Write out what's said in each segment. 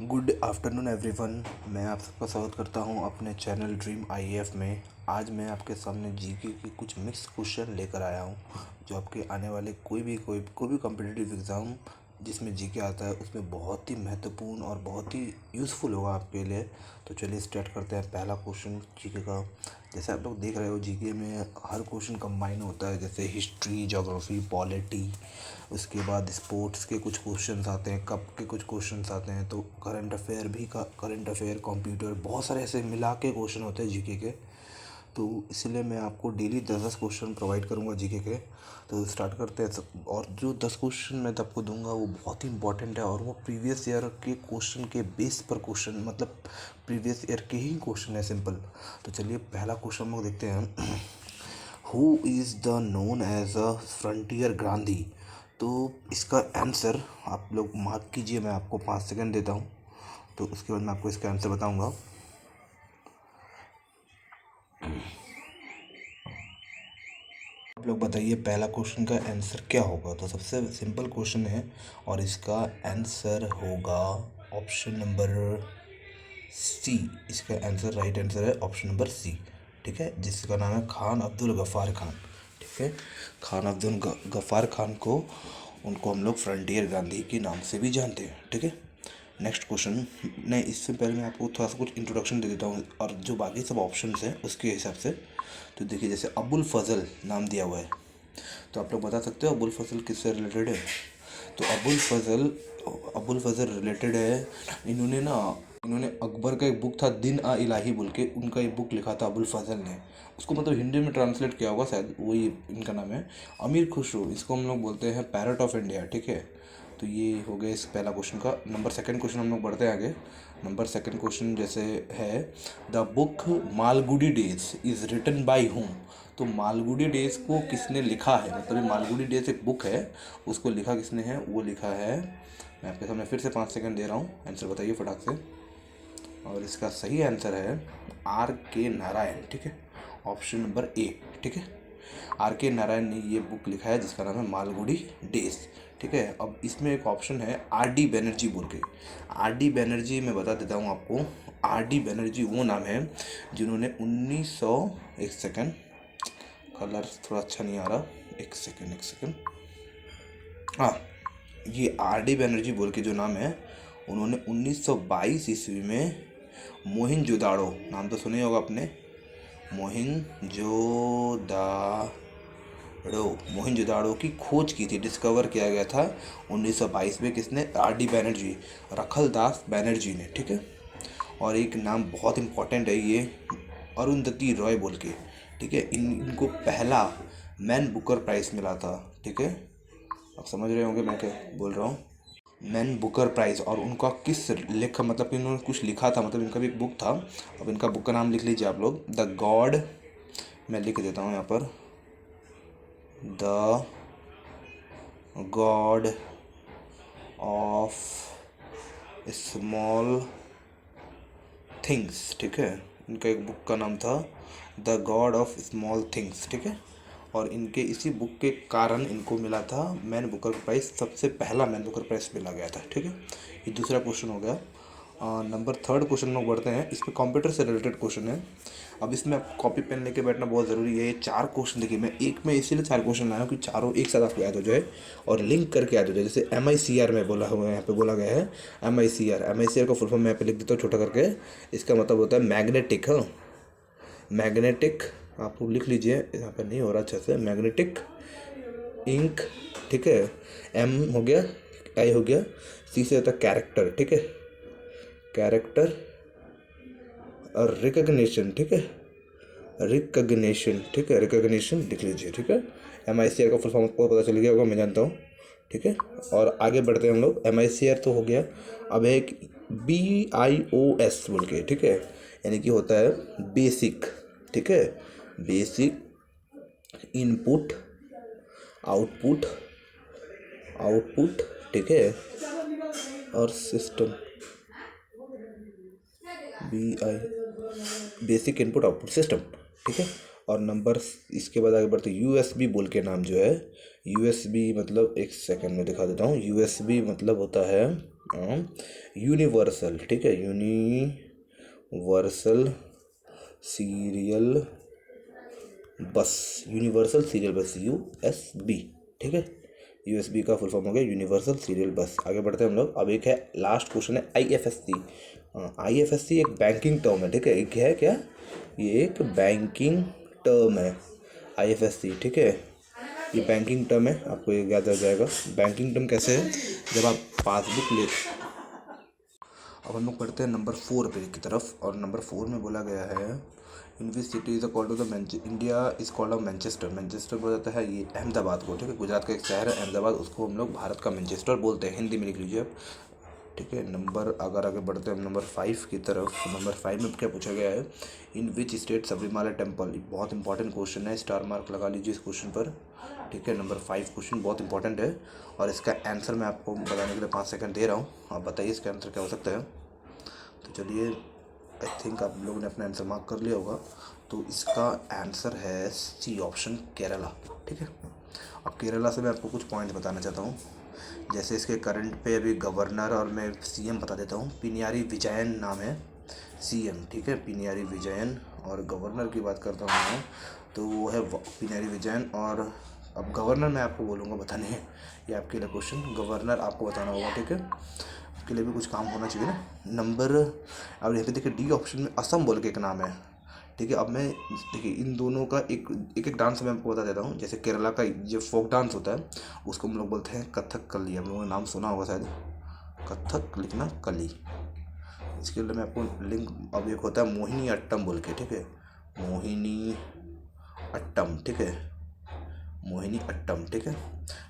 Good afternoon everyone. मैं आप सबका स्वागत करता हूं अपने चैनल ड्रीम आईएएफ में। आज मैं आपके सामने जीके के कुछ मिक्स क्वेश्चन लेकर आया हूं जो आपके आने वाले कोई भी कॉम्पिटिटिव एग्ज़ाम जिसमें जीके आता है उसमें बहुत ही महत्वपूर्ण और बहुत ही यूज़फुल होगा आपके लिए। तो चलिए स्टार्ट करते हैं। पहला क्वेश्चन जीके का, जैसे आप लोग देख रहे हो जीके में हर क्वेश्चन कंबाइन होता है, जैसे हिस्ट्री, ज्योग्राफी, पॉलिटी, उसके बाद स्पोर्ट्स के कुछ क्वेश्चंस आते हैं, कप के कुछ क्वेश्चंस आते हैं, तो करंट अफेयर, कंप्यूटर, बहुत सारे ऐसे मिला के क्वेश्चन होते हैं जीके के। तो इसलिए मैं आपको डेली 10-10 क्वेश्चन प्रोवाइड करूंगा जीके के। तो स्टार्ट करते हैं। और जो 10 क्वेश्चन मैं आपको दूंगा वो बहुत ही इंपॉर्टेंट है और वो प्रीवियस ईयर के क्वेश्चन के बेस पर क्वेश्चन, मतलब प्रीवियस ईयर के ही क्वेश्चन है, सिंपल। तो चलिए पहला क्वेश्चन हम लोग देखते हैं। Who is the known as a frontier Gandhi. तो इसका आंसर आप लोग मार्क कीजिए, मैं आपको 5 सेकंड देता हूँ, तो उसके बाद मैं आपको इसका आंसर बताऊँगा। आप लोग बताइए पहला क्वेश्चन का आंसर क्या होगा। तो सबसे सिंपल क्वेश्चन है और इसका आंसर होगा ऑप्शन नंबर सी। इसका आंसर, राइट आंसर है ऑप्शन नंबर सी, ठीक है, जिसका नाम है खान अब्दुल गफ़ार खान। ठीक है, खान अब्दुल गफ़ार खान को, उनको हम लोग फ्रंटियर गांधी के नाम से भी जानते हैं। ठीक है, नेक्स्ट क्वेश्चन। नहीं, इससे पहले मैं आपको थोड़ा सा कुछ इंट्रोडक्शन दे देता हूँ और जो बाकी सब ऑप्शंस हैं उसके हिसाब से। तो देखिए, जैसे अबुल फजल नाम दिया हुआ है, तो आप लोग बता सकते हो अबुल फजल किससे रिलेटेड है। तो अबुल फजल रिलेटेड है, इन्होंने अकबर का एक बुक था दिन आ इलाही बोल के, उनका एक बुक लिखा था अबुल फजल ने। उसको मतलब हिंदी में ट्रांसलेट किया होगा शायद, वही इनका नाम है। अमीर खुसरो, इसको हम लोग बोलते हैं पैरट ऑफ इंडिया। ठीक है, तो ये हो गया इस पहला क्वेश्चन का। नंबर सेकंड क्वेश्चन हम लोग बढ़ते हैं आगे। नंबर सेकंड क्वेश्चन जैसे है, the book Malgudi days is written by whom. तो मालगुडी डेज को किसने लिखा है, मतलब ये मालगुडी डेज एक बुक है, उसको लिखा किसने है, वो लिखा है, मैं आपके सामने फिर से 5 सेकंड दे रहा हूँ, आंसर बताइए फटाक से। और इसका सही आंसर है R.K. नारायण। ठीक है, ऑप्शन नंबर ए। ठीक है, R.K. नारायण ने ये बुक लिखा है जिसका नाम है मालगुडी डेज। ठीक है, अब इसमें एक ऑप्शन है R.D. बैनर्जी बोल के। R.D. बैनर्जी मैं बता देता हूँ आपको। R.D. बैनर्जी वो नाम है जिन्होंने 1900, एक सेकंड, कलर थोड़ा अच्छा नहीं आ रहा, एक सेकंड, हाँ, ये R.D. बैनर्जी बोल के जो नाम है, उन्होंने 1922 ईस्वी में मोहिंजोदाड़ो, नाम तो सुने होगा आपने, मोहिंजोदाड़ो की खोज की थी, डिस्कवर किया गया था 1922 में। किसने? R.D. बैनर्जी, रखलदास बैनर्जी ने। ठीक है, और एक नाम बहुत इम्पोर्टेंट है ये, अरुंधति रॉय बोल के। ठीक है, इनको पहला मैन बुकर प्राइज़ मिला था। ठीक है, आप समझ रहे होंगे मैं क्या बोल रहा हूँ, मैन बुकर प्राइज़। और उनका किस लेखा, मतलब कि इन्होंने कुछ लिखा था, मतलब इनका भी एक बुक था। अब इनका बुक का नाम लिख लीजिए आप लोग, द गॉड, मैं लिख देता हूँ यहाँ पर, the God of small things. ठीक है, इनका एक बुक का नाम था the God of small things. ठीक है, और इनके इसी बुक के कारण इनको मिला था मैन बुकर प्राइज़, सबसे पहला मैन बुकर प्राइज़ मिला गया था। ठीक है, ये दूसरा क्वेश्चन हो गया। नंबर थर्ड क्वेश्चन में बढ़ते हैं, इसमें कंप्यूटर से रिलेटेड क्वेश्चन है। अब इसमें आप कॉपी पेन लेके बैठना बहुत ज़रूरी है। ये 4 क्वेश्चन देखिए, मैं एक में इसीलिए 4 क्वेश्चन लाया हूँ कि चारों एक साथ आपको याद हो जाए और लिंक करके याद हो जाए। जैसे MICR में बोला हुआ है, यहाँ पे बोला गया है MICR का फुल फॉर्म मैं यहाँ पे लिख देता हूँ छोटा करके। इसका मतलब होता है मैग्नेटिक। हाँ, मैग्नेटिक, आप लिख लीजिए, यहाँ पर नहीं हो रहा अच्छा से, मैग्नेटिक इंक। ठीक है, M हो गया, I हो गया, C से होता है कैरेक्टर। ठीक है, कैरेक्टर और रिकग्निशन। ठीक है, रिकग्निशन। ठीक है, रिकग्निशन लिख लीजिए। ठीक है, MICR का फुल फॉर्म आपको पता चल गया होगा, मैं जानता हूँ। ठीक है, और आगे बढ़ते हैं हम लोग। MICR तो हो गया, अब एक BIOS बोल के। ठीक है, यानी कि होता है बेसिक। ठीक है, बेसिक इनपुट आउटपुट, ठीक है, और system, BI, basic input output system. ठीक है, और नंबर इसके बाद आगे बढ़ते यूएसबी बोल के नाम जो है, यूएसबी मतलब एक सेकंड में दिखा देता हूँ। यूएसबी मतलब होता है यूनिवर्सल, ठीक है, यूनिवर्सल सीरियल बस, यूनिवर्सल सीरियल बस, यूएसबी, ठीक है। यूएसबी का फुल फॉर्म हो गया यूनिवर्सल सीरियल बस। आगे बढ़ते हैं हम लोग। अब एक है लास्ट क्वेश्चन है आईएफएससी। आईएफएससी एक बैंकिंग टर्म है, ठीक है। एक है क्या, ये एक बैंकिंग टर्म है आईएफएससी, ठीक है। ये बैंकिंग टर्म है, आपको ये याद आ जाएगा। बैंकिंग टर्म कैसे है, जब आप पासबुक ले। अब हम लोग पढ़ते हैं नंबर 4 पे की तरफ, और नंबर 4 में बोला गया है in which city is called the India is called of Manchester. Manchester बोला जाता है ये अहमदाबाद को, ठीक है। गुजरात का एक शहर है अहमदाबाद, उसको हम लोग भारत का मैनचेस्टर बोलते हैं, हिंदी में लिख लीजिए आप, ठीक है। नंबर अगर आगे बढ़ते हैं नंबर 5 की तरफ। नंबर 5 में क्या पूछा गया है, in which state Sabarimala temple. बहुत इंपॉर्टेंट क्वेश्चन है, स्टार मार्क लगा लीजिए इस क्वेश्चन पर, ठीक है। नंबर 5 क्वेश्चन बहुत इंपॉर्टेंट है, और इसका आंसर मैं आपको बताने के लिए 5 सेकंड दे रहा हूँ। आप बताइए इसका आंसर क्या हो सकता है। तो चलिए, आई थिंक आप लोगों ने अपना आंसर मार्क कर लिया होगा। तो इसका आंसर है सी ऑप्शन, केरला, ठीक है। अब केरला से मैं आपको कुछ पॉइंट्स बताना चाहता हूँ। जैसे इसके करंट पे अभी गवर्नर, और मैं सीएम बता देता हूँ, पिनियारी विजयन नाम है सीएम, ठीक है, पिनियारी विजयन। और गवर्नर की बात करता हूँ मैं, तो वो है पिनियारी विजयन। और अब गवर्नर मैं आपको बोलूँगा बताने हैं, ये आपके लिए क्वेश्चन, गवर्नर आपको बताना होगा, ठीक है। उसके लिए भी कुछ काम होना चाहिए ना। नंबर अब यहाँ पे देखिए डी ऑप्शन में असम बोल के एक नाम है, ठीक है। अब मैं देखिए इन दोनों का एक एक डांस मैं आपको बता देता हूँ। जैसे केरला का जो फोक डांस होता है उसको हम लोग बोलते हैं कथक कली, हम लोगों ने नाम सुना होगा शायद, कथक लिखना कली। इसके लिए मैं आपको लिंक, अब एक होता है मोहिनी अट्टम बोल के, ठीक है, मोहिनी अट्टम, ठीक है, मोहिनी अट्टम, ठीक है।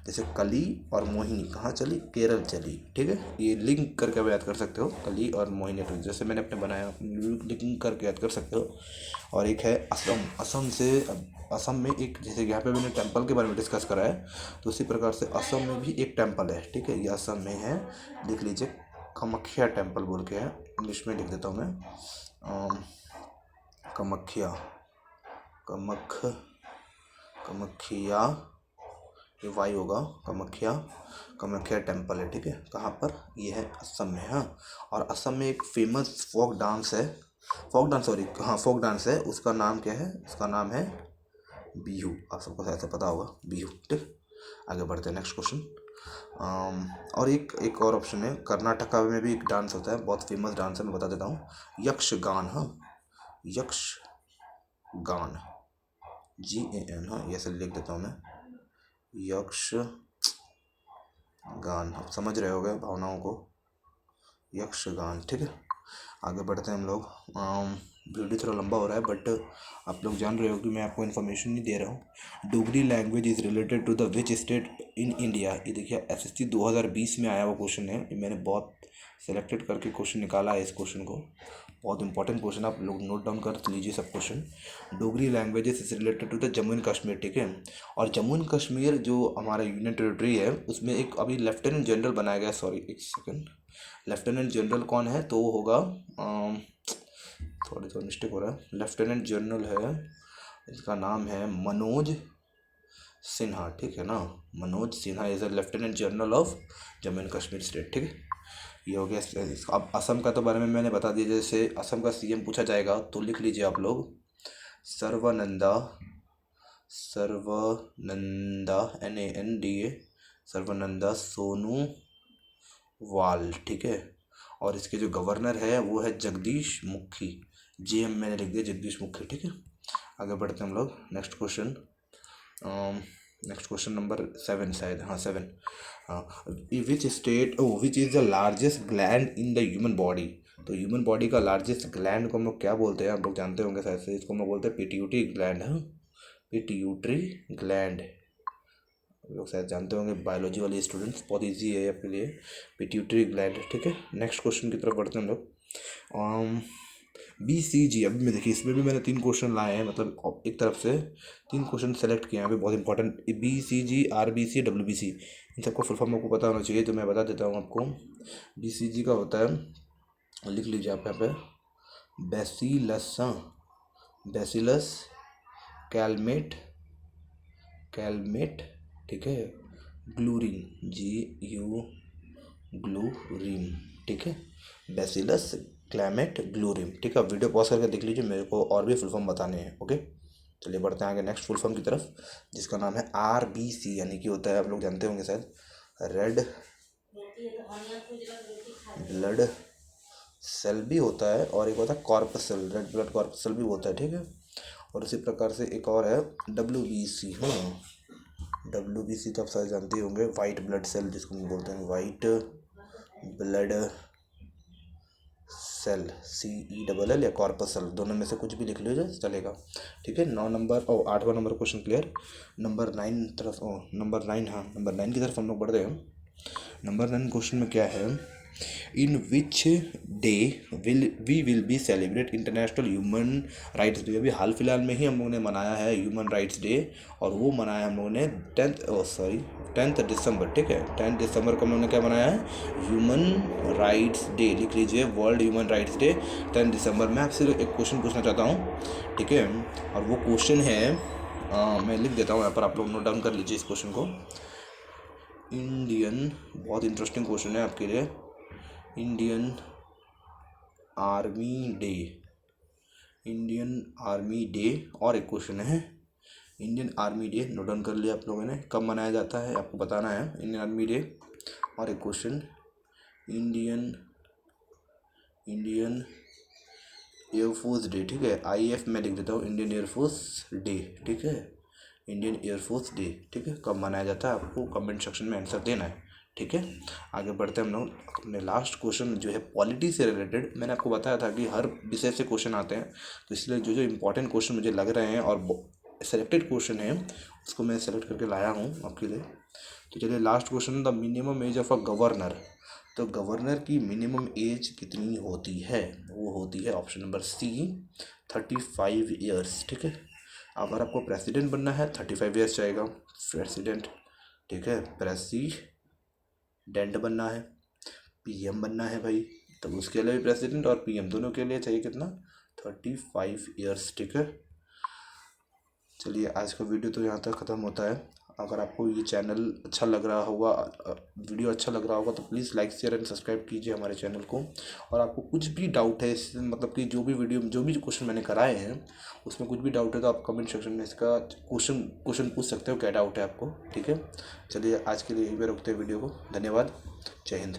जैसे कली और मोहिनी कहाँ चली, केरल चली, ठीक है। ये लिंक करके आप याद कर सकते हो, कली और मोहिनी अट्टम, जैसे मैंने अपने बनाया, लिंक करके याद कर सकते हो। और एक है असम। असम से असम में एक, जैसे यहाँ पे मैंने टेम्पल के बारे में डिस्कस करा है, तो उसी प्रकार से असम में भी एक टेम्पल है, ठीक है। ये असम में है, लिख लीजिए कामाख्या टेम्पल बोल के है, इंग्लिश में लिख देता हूँ मैं, कामाख्या, कामाख्या, ये वाई होगा, कामाख्या, कामाख्या टेम्पल है, ठीक है। कहाँ पर, ये है असम में, हाँ। और असम में एक फेमस फोक डांस है, फोक डांस, सॉरी, हाँ, फोक डांस है, उसका नाम क्या है, उसका नाम है बिहू। आप सबको शायद से पता होगा, बिहू, ठीक। आगे बढ़ते हैं नेक्स्ट क्वेश्चन। और एक और ऑप्शन है, कर्नाटका में भी एक डांस होता है, बहुत फेमस डांस है, मैं बता देता हूँ, यक्षगान, हाँ, यक्षगान, GAN, हाँ, ये ऐसे लिख देता हूँ मैं, यक्ष गान। आप समझ रहे होगे भावनाओं को, यक्षगान, ठीक है। आगे बढ़ते हैं हम लोग। वीडियो थोड़ा लंबा हो रहा है, बट आप लोग जान रहे हो कि मैं आपको इन्फॉर्मेशन नहीं दे रहा हूँ। Dogri language is related to the which state in India. ये देखिए SSC 2020 में आया हुआ क्वेश्चन है, ये मैंने बहुत सेलेक्टेड करके क्वेश्चन निकाला है इस क्वेश्चन को, बहुत इंपॉर्टेंट क्वेश्चन, आप लोग नोट डाउन कर लीजिए सब question. Dogri languages is related to the Jammu and Kashmir, ठीक है। और जम्मू एंड कश्मीर जो हमारा यूनियन टेरिटरी है, उसमें एक अभी लेफ्टिनेंट जनरल बनाया गया, सॉरी एक सेकंड, लेफ्टिनेंट जनरल कौन है, तो वो होगा, थोड़ा मिस्टेक हो रहा है, लेफ्टिनेंट जनरल है, इसका नाम है मनोज सिन्हा, ठीक है ना, Manoj Sinha is a lieutenant general of Jammu and Kashmir state, ठीक है। ये हो गया। अब असम का तो बारे में मैंने बता दिया, जैसे असम का सीएम पूछा जाएगा तो लिख लीजिए आप लोग, सर्वानंदा, सर्वानंदा, NANDA, सर्वानंदा सोनोवाल, ठीक है। और इसके जो गवर्नर है वो है जगदीश मुखी, JM मैंने लिख दिया, जगदीश मुखी, ठीक है। आगे बढ़ते हैं हम लोग, next question, next question number 7 शायद, हाँ 7। Which state, which is the largest gland in the human body. तो ह्यूमन बॉडी का लार्जेस्ट ग्लैंड को हम लोग क्या बोलते हैं, आप लोग जानते होंगे शायद से, इसको हम लोग बोलते हैं पिट्यूटरी ग्लैंड, है पिट्यूटरी ग्लैंड, लोग शायद जानते होंगे, बायोलॉजी वाले स्टूडेंट्स, बहुत इजी है आपके लिए, पिट्यूटरी ग्लैंड, ठीक है। नेक्स्ट क्वेश्चन की तरफ बढ़ते हैं हम लोग। BCG, अभी मैं देखिए इसमें भी मैंने 3 क्वेश्चन लाए हैं, मतलब एक तरफ से 3 क्वेश्चन सेलेक्ट किए हैं अभी, बहुत इंपॉर्टेंट, BCG, RBC, WBC, इन सबको फुल फॉर्म आपको पता होना चाहिए, तो मैं बता देता हूँ आपको। BCG का होता है, लिख लीजिए आप यहाँ पे, बैसिलस, बैसिलस कैलमेट, कैलमेट, ठीक है, ग्लूरिन, GU ग्लूरिन, ठीक है, बैसिलस क्लैमेट ग्लूरिन, ठीक है। वीडियो पॉज करके देख लीजिए, मेरे को और भी फुल फॉर्म बताने हैं। ओके, चलिए बढ़ते हैं आगे नेक्स्ट फुल फॉर्म की तरफ, जिसका नाम है RBC, यानी कि होता है, आप लोग जानते होंगे शायद, रेड ब्लड सेल भी होता है, और एक होता है कॉर्पसल, रेड ब्लड कॉर्पसल भी होता है, ठीक है। और इसी प्रकार से एक और है WBC। WBC तो आप सारे जानते ही होंगे, वाइट ब्लड सेल जिसको हम बोलते हैं, वाइट ब्लड सेल, CELL या कॉर्पसल, दोनों में से कुछ भी लिख लीजिए चलेगा, ठीक है। 9 नंबर और 8वां नंबर क्वेश्चन क्लियर। नंबर 9 तरफ, नंबर 9, हाँ नंबर 9 की तरफ हम लोग बढ़ रहे हैं। नंबर 9 क्वेश्चन में क्या है, in which day we will be celebrate international human rights day. अभी हाल फिलहाल में ही हम लोगों ने मनाया है ह्यूमन राइट्स डे, और वो मनाया हम लोगों ने 10 दिसंबर, ठीक है। 10 दिसंबर को हम लोगों ने क्या मनाया है, ह्यूमन राइट्स डे, लिख लीजिए वर्ल्ड ह्यूमन राइट्स डे 10 दिसंबर। मैं आपसे एक क्वेश्चन पूछना चाहता हूँ, ठीक है, और वो क्वेश्चन है, मैं लिख देता हूँ यहाँ पर, आप लोग नोट डाउन कर लीजिए इस क्वेश्चन को। इंडियन, बहुत इंटरेस्टिंग क्वेश्चन है आपके लिए, Indian army day, Indian army day, और एक क्वेश्चन है Indian army day, note down कर लिया आप लोगों ने, कब मनाया जाता है आपको बताना है इंडियन आर्मी डे। और एक क्वेश्चन इंडियन एयरफोर्स डे, ठीक है, IF मैं लिख देता हूँ, इंडियन एयरफोर्स डे, ठीक है, इंडियन एयरफोर्स डे, ठीक है, कब मनाया जाता है आपको कमेंट सेक्शन में आंसर देना है, ठीक है। आगे बढ़ते हैं हम लोग अपने लास्ट क्वेश्चन जो है पॉलिटी से रिलेटेड। मैंने आपको बताया था कि हर विषय से क्वेश्चन आते हैं, तो इसलिए जो जो इंपॉर्टेंट क्वेश्चन मुझे लग रहे हैं और सेलेक्टेड क्वेश्चन है उसको मैं सेलेक्ट करके लाया हूँ आपके लिए। तो चलिए last question, the minimum age of a governor. तो गवर्नर की मिनिमम एज कितनी होती है, वो होती है ऑप्शन नंबर C 35 ईयर्स, ठीक है। अगर आपको प्रेसिडेंट बनना है 35 ईयर्स जाएगा, प्रेसिडेंट, ठीक है, प्रेसिडेंट बनना है, PM बनना है भाई, तो उसके लिए भी प्रेसिडेंट और PM दोनों के लिए चाहिए कितना, 35 ईयर्स, ठीक है। चलिए आज का वीडियो तो यहाँ तक ख़त्म होता है। अगर आपको ये चैनल अच्छा लग रहा होगा, वीडियो अच्छा लग रहा होगा, तो please like share and subscribe कीजिए हमारे चैनल को। और आपको कुछ भी डाउट है मतलब कि जो भी क्वेश्चन मैंने कराए हैं उसमें कुछ भी डाउट है तो आप कमेंट सेक्शन में इसका क्वेश्चन पूछ सकते हो, क्या डाउट है आपको, ठीक है। चलिए आज के लिए यहीं पे रोकते हैं वीडियो को, धन्यवाद, जय हिंद।